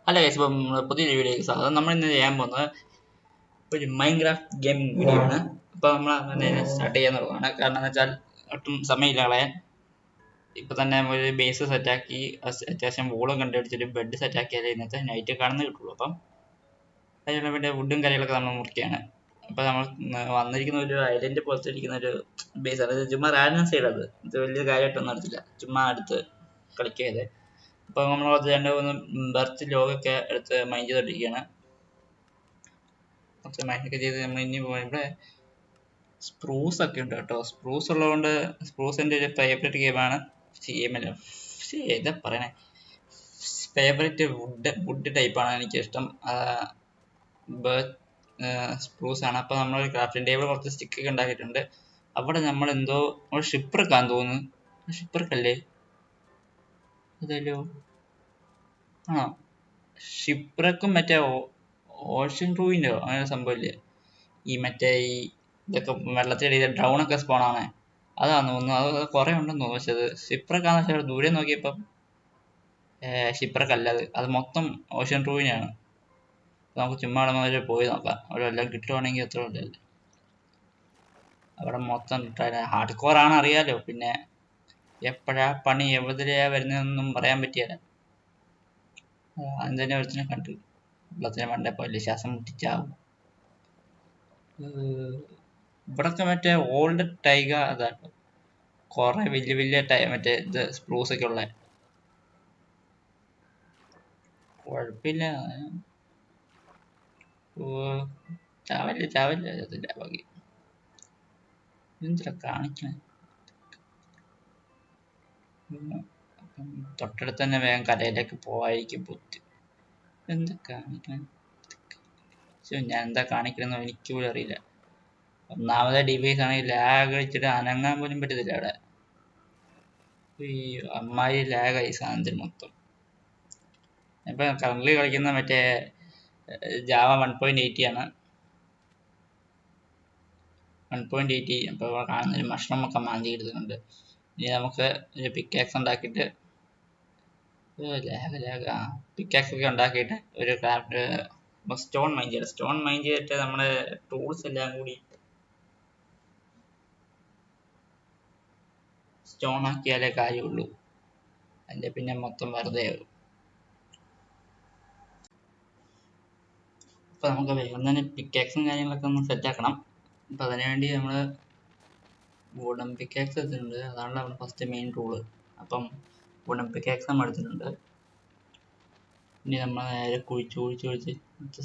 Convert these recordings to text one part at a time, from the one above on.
അല്ല ഗൈസ്, ഇപ്പം പുതിയൊരു വീഡിയോയ്ക്ക് സ്വാഗതം. നമ്മൾ ഇന്ന് ചെയ്യാൻ പോകുന്നത് ഒരു മൈൻക്രാഫ്റ്റ് ഗെയിമിംഗ് വീഡിയോ ആണ്. അപ്പോൾ നമ്മൾ അങ്ങനെ സ്റ്റാർട്ട് ചെയ്യാൻ തുടങ്ങുകയാണ്. കാരണം എന്ന് വെച്ചാൽ ഒട്ടും സമയമില്ല കളയാൻ. ഇപ്പം തന്നെ ഒരു ബേസ് സെറ്റാക്കി അത്യാവശ്യം വോളും കണ്ടുപിടിച്ചിട്ട് ബെഡ് സെറ്റാക്കിയാലേ ഇന്നത്തെ നൈറ്റ് കാണുന്നത് കിട്ടുള്ളൂ. അപ്പം അതിനുള്ള വേണ്ട വുഡും കാര്യങ്ങളൊക്കെ നമ്മൾ മുറിക്കുകയാണ്. അപ്പോൾ നമ്മൾ വന്നിരിക്കുന്ന ഒരു ഐലൻഡ് പോലത്തെ ഇരിക്കുന്ന ഒരു ബേസ്, അതായത് ചുമ്മാ റാൻഡം സൈഡ്. ഇത് വലിയ കാര്യമായിട്ടൊന്നും നടത്തില്ല, ചുമ്മാ അടുത്ത് കളിക്കാതെ. അപ്പോൾ നമ്മൾ രണ്ട് മൂന്ന് ബർത്ത് ലോഗൊക്കെ എടുത്ത് മൈൻഡ് ചെയ്തോണ്ടിരിക്കുകയാണ്. കുറച്ച് മൈൻഡൊക്കെ ചെയ്ത് നമ്മൾ ഇനി ഇവിടെ സ്പ്രൂസ് ഒക്കെ ഉണ്ട് കേട്ടോ. സ്പ്രൂസ് ഉള്ളതുകൊണ്ട് സ്പ്രൂസ് എൻ്റെ ഒരു ഫേവറേറ്റ് ഗെയിമാണ്. ഗെയിമല്ല, ഏതാ പറയണേ, ഫേവറേറ്റ് വുഡ് ടൈപ്പാണ് എനിക്കിഷ്ടം. സ്പ്രൂസ് ആണ്. അപ്പോൾ നമ്മളൊരു ക്രാഫ്റ്റിംഗ് ടേബിൾ കുറച്ച് സ്റ്റിക്കൊക്കെ ഉണ്ടാക്കിയിട്ടുണ്ട്. അവിടെ നമ്മൾ എന്തോ ഷിപ്പ്രക്കാന്ന് തോന്നുന്നു. ഷിപ്പ്രക്കല്ലേ അതല്ലോ? ആണോ? ഷിപ്പ്രക്കും മറ്റേ ഓഷൻ റൂയിൻ്റെയോ അങ്ങനെ സംഭവമില്ലേ, ഈ മറ്റേ ഈ ഇതൊക്കെ വെള്ളത്തിലടിയിൽ ഡ്രൗണൊക്കെ സ്പോണാണേ, അതാന്ന് തോന്നുന്നു. അത് കുറേ ഉണ്ടെന്ന് തോന്നുന്നു. പക്ഷെ അത് ഷിപ്പ്രക്കാന്ന് വെച്ചാൽ ദൂരെ നോക്കിയപ്പം ഷിപ്പ്രക്കല്ല, അത് മൊത്തം ഓഷൻ റൂയിനാണ്. നമുക്ക് ചുമ്മാ അവിടെ മുതൽ പോയി നോക്കാം. അവിടെ എല്ലാം കിട്ടുവാണെങ്കിൽ അത്ര ഉള്ളല്ലേ. അവിടെ മൊത്തം ഹാർഡ് കോർ ആണ്, അറിയാലോ. പിന്നെ എപ്പോഴാ പണി എവിടെയാ വരുന്നതെന്നൊന്നും പറയാൻ പറ്റിയല്ല. അതിന് ഒരുത്തിനെ കണ്ടു, വെള്ളത്തിനെ മണ്ടപ്പോൾ ശ്വാസം മുട്ടിച്ചാവും. ഇവിടൊക്കെ മറ്റേ ഓൾഡ് ടൈഗ അതാട്ടോ, കൊറേ വലിയ വലിയ മറ്റേ ഇത് സ്പ്രൂസ് ഒക്കെ ഉള്ള. കുഴപ്പമില്ല. ചാവല്ലേ അതിന്റെ ബാക്കി എന്തിനാ കാണിക്കണേ. തൊട്ടടുത്ത് തന്നെ വേഗം കരയിലേക്ക് പോവായിരിക്കും ബുദ്ധി. എന്താ കാണിക്കണേ? ഞാൻ എന്താ കാണിക്കണെന്നോ എനിക്ക് പോലും അറിയില്ല. ഒന്നാമത്തെ ഡിവൈസ് ആണെങ്കിൽ ലാഗ് വെച്ചിട്ട് അനങ്ങാൻ പോലും പറ്റത്തില്ല അവിടെ. ഈ അമ്മായി ലാഗായി സാധനത്തിന് മൊത്തം. ഇപ്പൊ കറന്റ് കളിക്കുന്ന മറ്റേ ജാവ 1.80 ആണ്. 1.80. അപ്പോൾ കാണുന്നൊരു മഷ്റൂമൊക്കെ മാന്തി എടുക്കുന്നുണ്ട്. ഇനി നമുക്ക് ഒരു പിക്കാക്സ് ഉണ്ടാക്കിയിട്ട് പിക്കാക്സ് ഒക്കെ ഉണ്ടാക്കിയിട്ട് ഒരു ക്രാഫ്റ്റ് സ്റ്റോൺ മൈൻ ചെയ്തിട്ട് നമ്മുടെ ടൂൾസ് എല്ലാം കൂടി സ്റ്റോൺ ആക്കിയാലേ കാര്യമുള്ളൂ. അതിൻ്റെ പിന്നെ മൊത്തം വെറുതെ ആകും. അപ്പോൾ നമുക്ക് വേഗം തന്നെ പിക്കാക്സും കാര്യങ്ങളൊക്കെ ഒന്ന് സെറ്റാക്കണം. അപ്പോൾ അതിനുവേണ്ടി നമ്മൾ വുഡൻ പിക്കാക്സ് എടുത്തിട്ടുണ്ട്. അതാണ് നമ്മുടെ ഫസ്റ്റ് മെയിൻ ടൂള്. അപ്പം വുഡൻ പിക്കാക്സ് നമ്മൾ എടുത്തിട്ടുണ്ട്. ഇനി നമ്മൾ നേരെ കുഴിച്ച്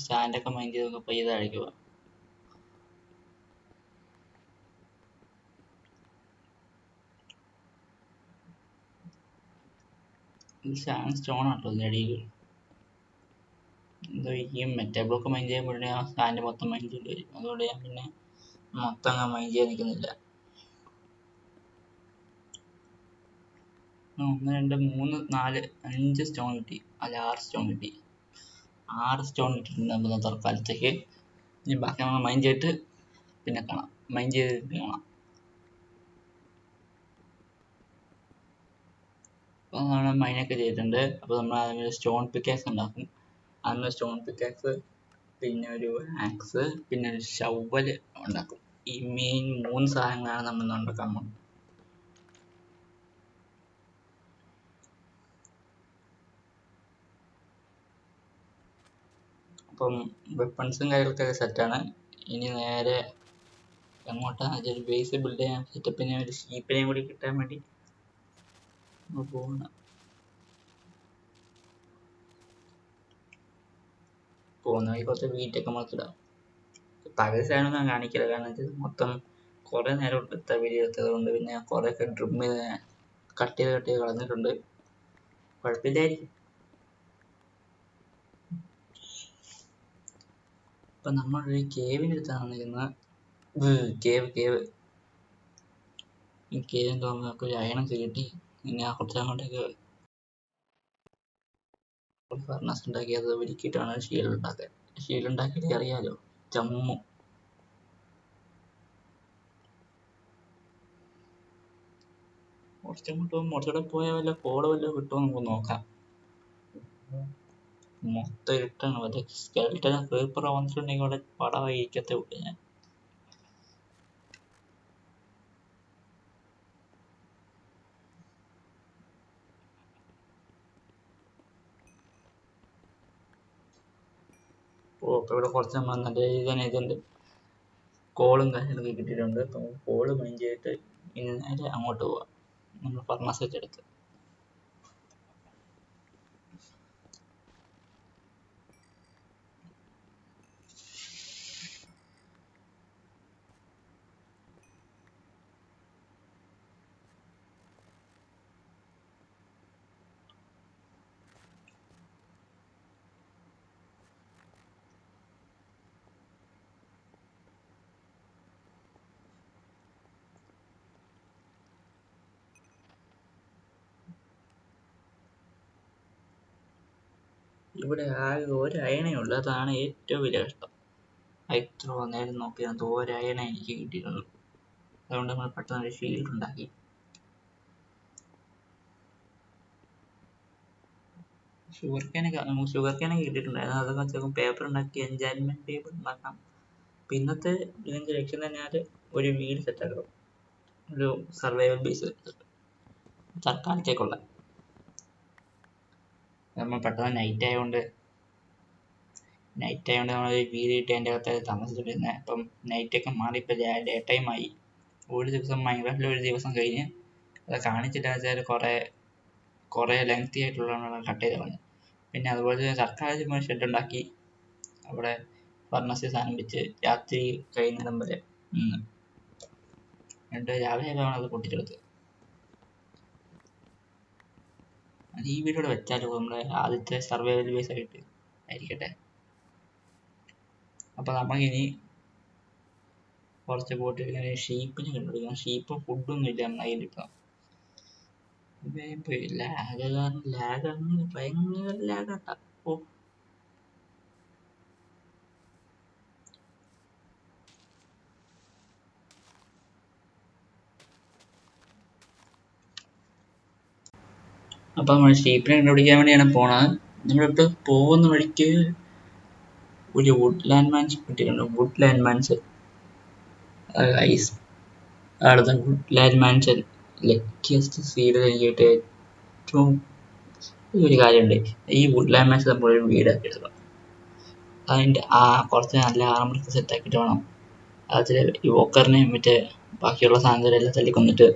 സ്റ്റാൻഡൊക്കെ മൈൻഡ് ചെയ്തൊക്കെ പയ്യെ താഴേക്ക് പോവാം. ഈ സാൻഡ് സ്റ്റോൺ ആട്ടോ ഇതിൻ്റെ അടിയിൽ. എന്തോ ഈ മെറ്റൽ ബ്ലോക്ക് മൈൻഡ് ചെയ്യുമ്പോഴേ ആ സാൻഡ് മൊത്തം മൈൻഡ് ചെയ്യേണ്ടി വരും. അതുകൊണ്ട് ഞാൻ പിന്നെ മൊത്തം അങ്ങ് മൈൻഡ് ചെയ്യാൻ നിൽക്കുന്നില്ല. 1 2 3 4 5 സ്റ്റോൺ കിട്ടി. അല്ല 6 സ്റ്റോൺ കിട്ടി. 6 സ്റ്റോൺ കിട്ടിയിട്ടുണ്ട് നമ്മൾ തൽക്കാലത്തേക്ക്. ഇനി ബാക്കി നമ്മൾ മൈൻഡ് ചെയ്തിട്ട് പിന്നെ കാണാം. മൈൻഡ് ചെയ്തിട്ട് കാണാം. അപ്പോൾ നമ്മൾ മൈനൊക്കെ ചെയ്തിട്ടുണ്ട്. അപ്പോൾ നമ്മൾ അതിനൊരു സ്റ്റോൺ പിക്കാക്സ് ഉണ്ടാക്കും. അതിന് സ്റ്റോൺ പിക്കാക്സ്, പിന്നെ ഒരു ആക്സ്, പിന്നെ ഒരു ഷവല് ഉണ്ടാക്കും. ഈ മെയിൻ 3 സാധനങ്ങളാണ് നമ്മൾ ഉണ്ടാക്കാൻ പോകുന്നത്. അപ്പം വെപ്പൺസും കാര്യങ്ങളൊക്കെ സെറ്റാണ്. ഇനി നേരെ എങ്ങോട്ടാണ് ഒരു ബേസ് ബിൽഡ് ചെയ്യാൻ സെറ്റപ്പിന് ഒരു ഷീപ്പിനെയും കൂടി കിട്ടാൻ വേണ്ടി പോകുന്ന വഴി കുറച്ച് വീറ്റൊക്കെ മൊത്തം പകൽ സാധനമൊന്നും കാണിക്കില്ല. കാരണം വെച്ചാൽ മൊത്തം കുറേ നേരം എടുത്ത വീഡിയോ എടുത്തത് കൊണ്ട് പിന്നെ കുറേയൊക്കെ ഡ്രിം ചെയ്ത് കട്ട് ചെയ്ത് കളഞ്ഞിട്ടുണ്ട്. കുഴപ്പമില്ലായിരിക്കും. ഇപ്പം നമ്മളൊരു കേവിൻ്റെ അടുത്താണ് നിൽക്കുന്നത്. കേവ് ഈ കേവിൻ്റെ നമുക്ക് ഒരു അയണൊക്കെ കിട്ടി. പിന്നെ കുറച്ചങ്ങോട്ടേക്ക് ഫർണസ് ഉണ്ടാക്കി അത് ഒരുക്കിയിട്ടാണ് ഷീൽഡ് ഉണ്ടാക്കിയിട്ട് അറിയാലോ, ചമ്മു. കുറച്ചുകൂടെ പോയാൽ വല്ല കോള് വല്ലതും കിട്ടുമോ നമുക്ക് നോക്കാം. മൊത്തം ഇരുട്ടാണ്. മറ്റേ സ്കെൽറ്റൻ ക്രീപ്പർ വന്നിട്ടുണ്ടെങ്കിൽ അവിടെ പടമായി ഇരിക്കത്തേ ഉള്ളൂ ഞാൻ. ഇപ്പൊ ഇവിടെ കുറച്ച് നല്ല രീതിയിൽ ഇതുണ്ട്, കോളും കാര്യങ്ങളൊക്കെ കിട്ടിയിട്ടുണ്ട്. അപ്പം കോള് മൈൻഡ് ചെയ്തിട്ട് ഇനി നേരെ അങ്ങോട്ട് പോവാം, നമ്മൾ ഫർണസ് വെച്ചെടുത്ത്. ഇവിടെ ആകെ ഒരു അയണേ ഉള്ളു, അതാണ് ഏറ്റവും വലിയ കഷ്ടം. ഇത്ര നേരം നോക്കിയത് ഒരു അയണ എനിക്ക് കിട്ടിയിട്ടുള്ളൂ. അതുകൊണ്ട് നമ്മൾ പെട്ടെന്ന് ഒരു ഷീൽഡ് ഉണ്ടാക്കി. ഷുഗർ ക്യാനൊക്കെ കിട്ടിയിട്ടുണ്ടായിരുന്നു. അതൊക്കെ വെച്ചാൽ പേപ്പർ ഉണ്ടാക്കി എൻജോയ്മെന്റ് പേപ്പർ ഉണ്ടാക്കാം. പിന്നത്തെ ഇതിന്റെ ലക്ഷ്യം തന്നെ ഒരു വീട് സെറ്റാക്കണം, ഒരു സർവൈവൽ ബേസ് തൽക്കാലത്തേക്കുള്ള. നമ്മൾ പെട്ടെന്ന് നൈറ്റ് ആയതുകൊണ്ട് നമ്മൾ വീട് കിട്ടി അതിൻ്റെ അകത്ത് താമസിച്ചിരുന്നത്. അപ്പം നൈറ്റൊക്കെ മാറി ഇപ്പം ഡേ ടൈം ആയി. ഒരു ദിവസം മൈൻക്രാഫ്റ്റിൽ ഒരു ദിവസം കഴിഞ്ഞ് അത് കാണിച്ചില്ല വെച്ചാൽ കുറേ ലെങ്തി ആയിട്ടുള്ള കട്ട് ചെയ്ത് കളഞ്ഞു. പിന്നെ അതുപോലെ സർക്കാർ ഷെഡ് ഉണ്ടാക്കി അവിടെ ഫർണസിൽ സാധനം വെച്ച് രാത്രി കഴിയുന്നിടം വരെ എന്നിട്ട് രാവിലെ അത് പൊട്ടിച്ചെടുത്ത്. അത് ഈ വീഡിയോ വെച്ചാലോ, നമ്മുടെ ആദ്യത്തെ സർവൈവൽ ബേസ് ആയിട്ട് ആയിരിക്കട്ടെ. അപ്പൊ നമുക്കിനി കുറച്ച് പോയിട്ട് ഇങ്ങനെ ഷീപ്പിനെ കണ്ടുപിടിക്കണം. ഷീപ്പും ഫുഡൊന്നും ഇല്ല നമ്മുടെ കയ്യിൽ ഇപ്പം. ലാഗാണ് ഭയങ്കര ലാഗാട്ടാ. ഓ, അപ്പൊ നമ്മൾ ഷീപ്പിനെ കണ്ടുപിടിക്കാൻ വേണ്ടിയാണ് പോണത്. നമ്മളിപ്പോ പോകുന്ന വഴിക്ക് ഒരു വുഡ്ലാൻഡ് മാൻഷൻ കിട്ടിയിട്ടുണ്ട്. വുഡ്ലാൻഡ് മാൻഷൻ അവിടുത്തെ വുഡ്ലാൻഡ് മാൻഷൻ ലക്കിയസ്റ്റ് സീഡ് എനിക്ക് ഏറ്റവും ഒരു കാര്യമുണ്ട്. ഈ വുഡ്ലാൻഡ് മാൻഷൻ നമ്മളൊരു വീടാക്കി എടുക്കണം. അതിൻ്റെ കുറച്ച് നല്ല ആർമറൊക്കെ സെറ്റാക്കിയിട്ട് വേണം അതിൽ ഈ വോക്കറിനെയും മറ്റേ ബാക്കിയുള്ള സാധനങ്ങളെല്ലാം തല്ലിക്കൊന്നിട്ട്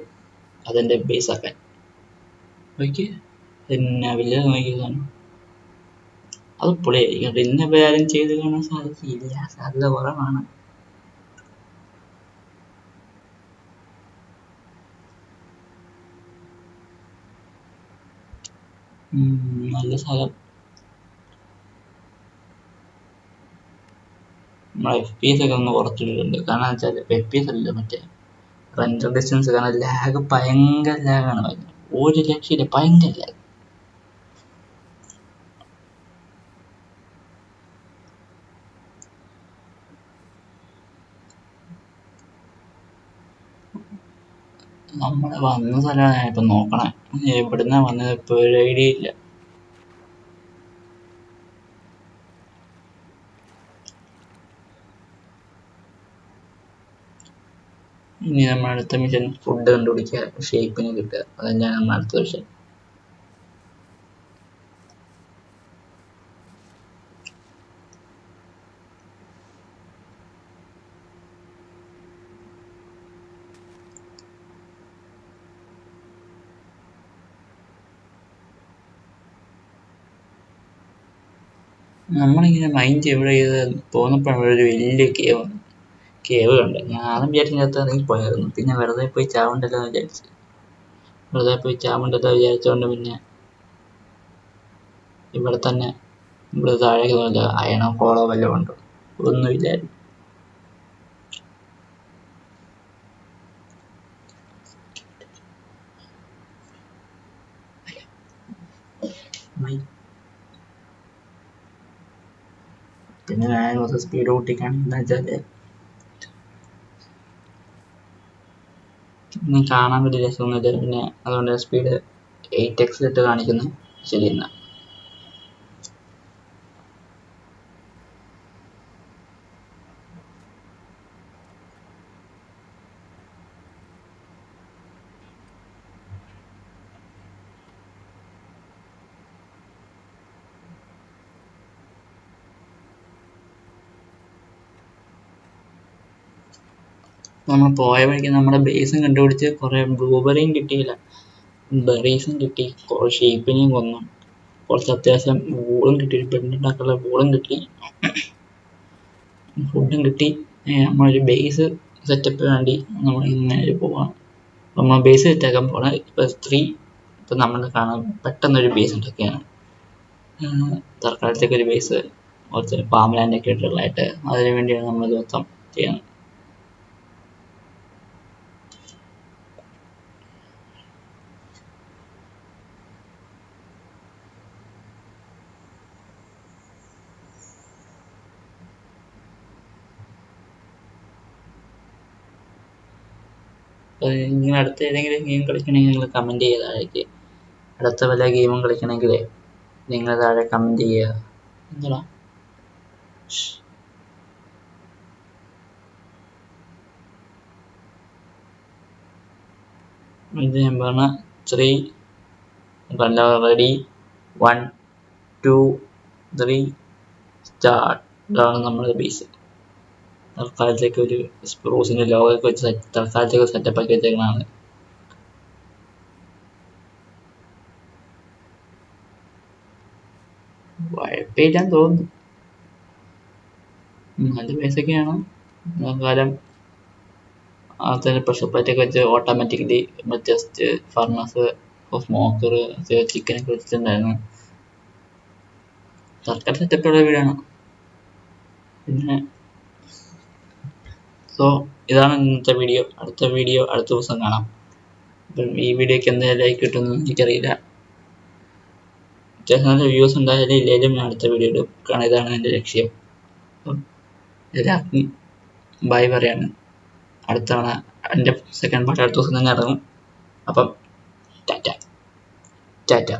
അതിൻ്റെ ബേസ് ആക്കാൻ. നോക്കി പിന്നെ വലിയ നോക്കിയതാണ് അത് പൊളിയായിരിക്കും. പിന്നെ വേറെ ചെയ്ത് കാണാൻ സാധിക്കില്ല, സാധ്യത കുറവാണ്. നല്ല സ്ഥലം. നമ്മളെ FPS ഒക്കെ ഒന്ന് കുറച്ചിട്ടുണ്ട്. കാരണം വെച്ചാൽ FPS അല്ല, മറ്റേ റെൻഡർ ഡിസ്റ്റൻസ്. കാരണം ലാഗ് ഭയങ്കര ലാഗാണ്. ഒരു രക്ഷയില്ല, ഭയങ്കര ലാഗ്. നമ്മള് വന്ന സ്ഥലമാണ് ഞാൻ ഇപ്പൊ നോക്കണേ. എവിടുന്നാ വന്നത് ഇപ്പൊ ഒരു ഐഡിയ ഇല്ല. ഇനി നമ്മൾ അടുത്ത മിഷൻ ഫുഡ് കണ്ടുപിടിക്കുക, ഷേപ്പിന് കിട്ടുക. അതന്നെയാണ് നമ്മൾ അടുത്ത മിഷൻ. നമ്മളിങ്ങനെ മൈൻഡ് എവിടെ ചെയ്ത് പോന്നപ്പോഴാണ് ഒരു വലിയ കേവ് കണ്ടത്. ഞാൻ ആദ്യം വിചാരിച്ചതിനകത്ത് ഇറങ്ങി പോയായിരുന്നു. പിന്നെ വെറുതെ പോയി ചാവണ്ടല്ലോ വിചാരിച്ചോണ്ട് പിന്നെ ഇവിടെ തന്നെ ഇവിടെ താഴേക്ക് നോക്കില്ല, അയണോ കോളോ വല്ലതും ഉണ്ടോ, ഒന്നുമില്ലായിരുന്നു. പിന്നെ ഞാൻ കുറച്ച് സ്പീഡ് കൂട്ടിക്കാണെന്ന് വെച്ചാല് കാണാൻ വലിയ രസമൊന്നുമില്ല. പിന്നെ അതുകൊണ്ട് സ്പീഡ് 8x ഇട്ട് കാണിക്കുന്നു. ശരി എന്നാ. നമ്മൾ പോയ വഴിക്ക് നമ്മുടെ ബേസും കണ്ടുപിടിച്ച് കുറേ ബ്ലൂബെറിയും കിട്ടിയില്ല, ബെറീസും കിട്ടി, കുറേ ഷീപ്പിനെയും കൊന്നു, കുറച്ച് അത്യാവശ്യം വൂളും കിട്ടി, പെണ്ണുണ്ടാക്കാനുള്ള വൂളും കിട്ടി, ഫുഡും കിട്ടി. നമ്മളൊരു ബേസ് സെറ്റപ്പിന് വേണ്ടി നമ്മൾ ഇങ്ങനെ പോവാണ്. നമ്മൾ ബേസ് സെറ്റാക്കാൻ പോകണം. ഇപ്പം നമ്മൾ കാണാൻ പെട്ടെന്നൊരു ബേസ് ഉണ്ടാക്കിയാണ്. തൽക്കാലത്തേക്ക് ഒരു ബേസ് കുറച്ച് പാംലാൻഡൊക്കെ ഇട്ടുള്ളതായിട്ട്, അതിനു വേണ്ടിയാണ് നമ്മൾ മൊത്തം ചെയ്യുന്നത്. നിങ്ങൾ അടുത്ത ഏതെങ്കിലും ഗെയിം കളിക്കണമെങ്കിൽ നിങ്ങൾ കമൻറ്റ് ചെയ്യുക താഴേക്ക്. അടുത്ത വല്ല ഗെയിമും കളിക്കണമെങ്കിലേ നിങ്ങൾ താഴെ കമൻറ്റ് ചെയ്യുക. എന്താ ഇത് ഞാൻ പറഞ്ഞ 3 റെഡി 1 2 3 സ്റ്റാർട്ട്. ഇതാണ് നമ്മുടെ ബേസ്. തൽക്കാലത്തേക്ക് ഒരു സ്പ്രൂസിന്റെ ലോഗൊക്കെ വെച്ച് തൽക്കാലത്തേക്ക് സെറ്റപ്പ് ആക്കി വെച്ചേക്കുന്നതാണ്. കുഴപ്പമില്ലാന്ന് തോന്നുന്നു, നല്ല ബേസൊക്കെയാണ്. കാലം അതിന് പ്രഷർ പ്ലേറ്റൊക്കെ വെച്ച് ഓട്ടോമാറ്റിക്കലി ജസ്റ്റ് ഫർണസ് സ്മോക്കർ ചിക്കനൊക്കെ വെച്ചിട്ടുണ്ടായിരുന്നു. സർക്കാർ സെറ്റപ്പുള്ള വീടാണ്. പിന്നെ സോ ഇതാണ് ഇന്നത്തെ വീഡിയോ. അടുത്ത വീഡിയോ അടുത്ത ദിവസം കാണാം. അപ്പം ഈ വീഡിയോക്ക് എന്തായാലും ലൈക്ക് കിട്ടുമെന്ന് എനിക്കറിയില്ല. അത്യാവശ്യം നല്ല വ്യൂസ് ഉണ്ടായാലും ഇല്ലെങ്കിലും ഞാൻ അടുത്ത വീഡിയോ ഇടും, കാരണം ഇതാണ് എൻ്റെ ലക്ഷ്യം. അപ്പം എല്ലാവർക്കും ബൈ പറയാണ്. അടുത്ത തവണ എൻ്റെ സെക്കൻഡ് പാർട്ട് അടുത്ത ദിവസം തന്നെ ഇറങ്ങും. അപ്പം ടാറ്റ.